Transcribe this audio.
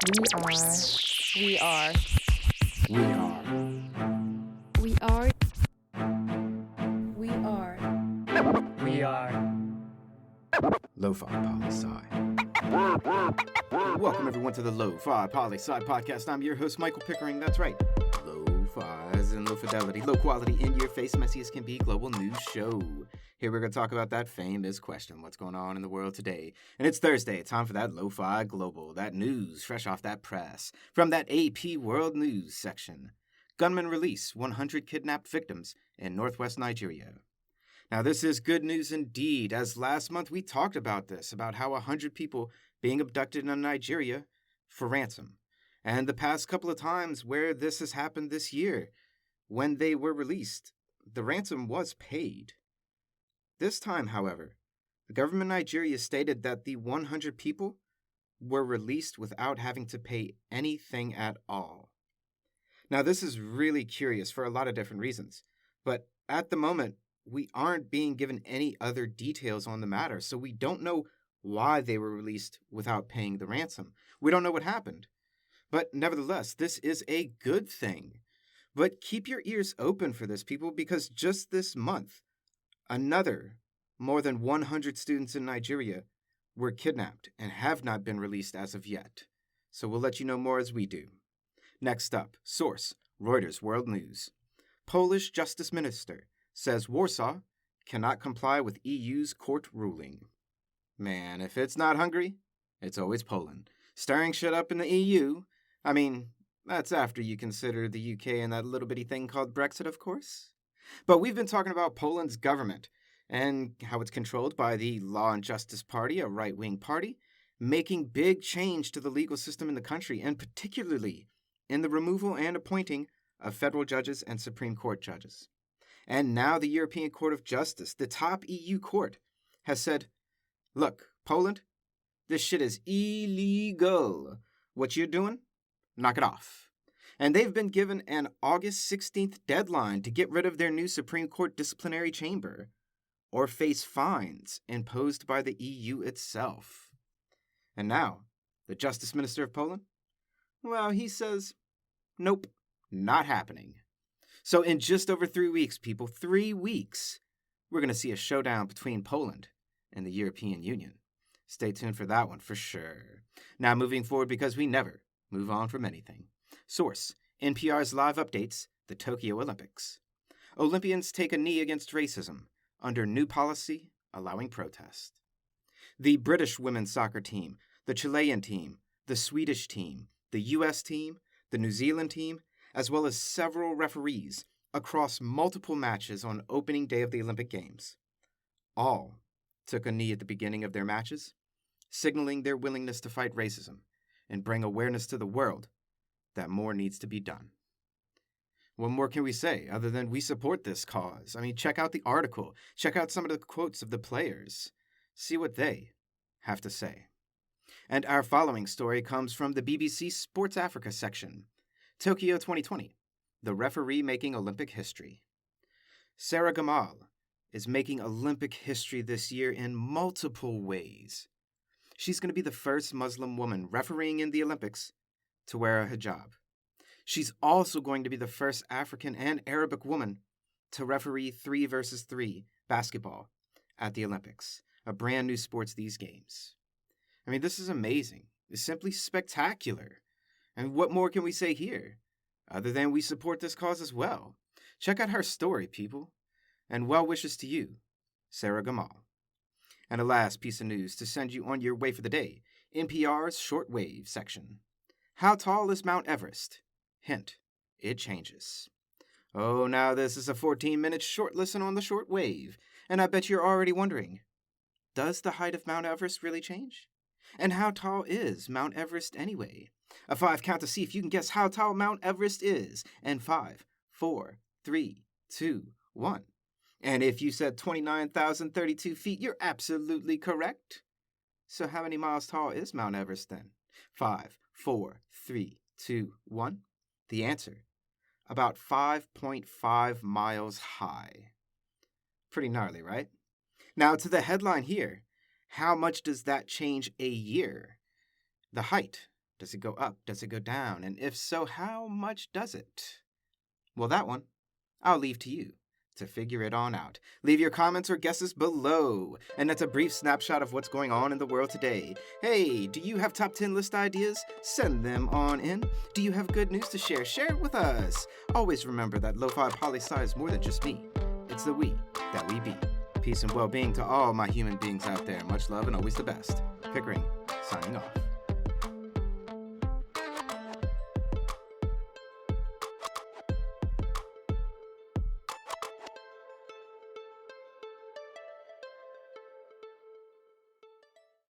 We are. We are. We are. We are. We are. Lofi Poli Sci. Welcome everyone to the Lofi Poli Sci podcast. I'm your host, Michael Pickering. That's right. Lo-fi as in low fidelity, low quality, in your face, messy as can be global news show. Here we're going to talk about that famous question, what's going on in the world today. And it's Thursday, time for that Lo-Fi Global, that news fresh off that press. From that AP World News section. Gunmen release 100 kidnapped victims in northwest Nigeria. Now this is good news indeed, as last month we talked about this, about how 100 people being abducted in Nigeria for ransom. And the past couple of times where this has happened this year, when they were released, the ransom was paid. This time, however, the government of Nigeria stated that the 100 people were released without having to pay anything at all. Now, this is really curious for a lot of different reasons, but at the moment, we aren't being given any other details on the matter, so we don't know why they were released without paying the ransom. We don't know what happened. But nevertheless, this is a good thing. But keep your ears open for this, people, because just this month, another more than 100 students in Nigeria were kidnapped and have not been released as of yet. So we'll let you know more as we do. Next up, source, Reuters World News. Polish Justice Minister says Warsaw cannot comply with EU's court ruling. Man, if it's not Hungary, it's always Poland. Stirring shit up in the EU. I mean, that's after you consider the UK and that little bitty thing called Brexit, of course. But we've been talking about Poland's government and how it's controlled by the Law and Justice Party, a right-wing party, making big change to the legal system in the country, and particularly in the removal and appointing of federal judges and Supreme Court judges. And now the European Court of Justice, the top EU court, has said, look, Poland, this shit is illegal. What you're doing? Knock it off. And they've been given an August 16th deadline to get rid of their new Supreme Court disciplinary chamber or face fines imposed by the EU itself. And now, the Justice Minister of Poland? Well, he says, nope, not happening. So in just over 3 weeks, people, 3 weeks, we're going to see a showdown between Poland and the European Union. Stay tuned for that one for sure. Now moving forward, because we never move on from anything. Source, NPR's live updates, the Tokyo Olympics. Olympians take a knee against racism under new policy allowing protest. The British women's soccer team, the Chilean team, the Swedish team, the U.S. team, the New Zealand team, as well as several referees across multiple matches on opening day of the Olympic Games, all took a knee at the beginning of their matches, signaling their willingness to fight racism and bring awareness to the world that more needs to be done. What more can we say other than we support this cause? I mean, check out the article. Check out some of the quotes of the players. See what they have to say. And our following story comes from the BBC Sports Africa section. Tokyo 2020, the referee making Olympic history. Sara is making Olympic history this year in multiple ways. She's going to be the first Muslim woman refereeing in the Olympics to wear a hijab. She's also going to be the first African and Arabic woman to referee 3 versus 3 basketball at the Olympics, a brand new sport these games. I mean, this is amazing. It's simply spectacular. And what more can we say here, other than we support this cause as well? Check out her story, people. And well wishes to you, Sara. And a last piece of news to send you on your way for the day, NPR's Shortwave section. How tall is Mount Everest? Hint, it changes. Oh, now this is a 14-minute short listen on the shortwave, and I bet you're already wondering, does the height of Mount Everest really change? And how tall is Mount Everest anyway? A 5 count to see if you can guess how tall Mount Everest is. And 5, 4, 3, 2, 1. And if you said 29,032 feet, you're absolutely correct. So how many miles tall is Mount Everest then? 5, 4, 3, 2, 1. The answer, about 5.5 miles high. Pretty gnarly, right? Now to the headline here. How much does that change a year? The height Does it go up? Does it go down? And if so, how much does it? Well, that one, I'll leave to you to figure it on out. Leave your comments or guesses below. And that's a brief snapshot of what's going on in the world today. Hey, do you have top 10 list ideas? Send them on in. Do you have good news to share? Share it with us. Always remember that Lofi Poli Sci is more than just me. It's the we that we be. Peace and well-being to all my human beings out there. Much love and always the best. Pickering, signing off.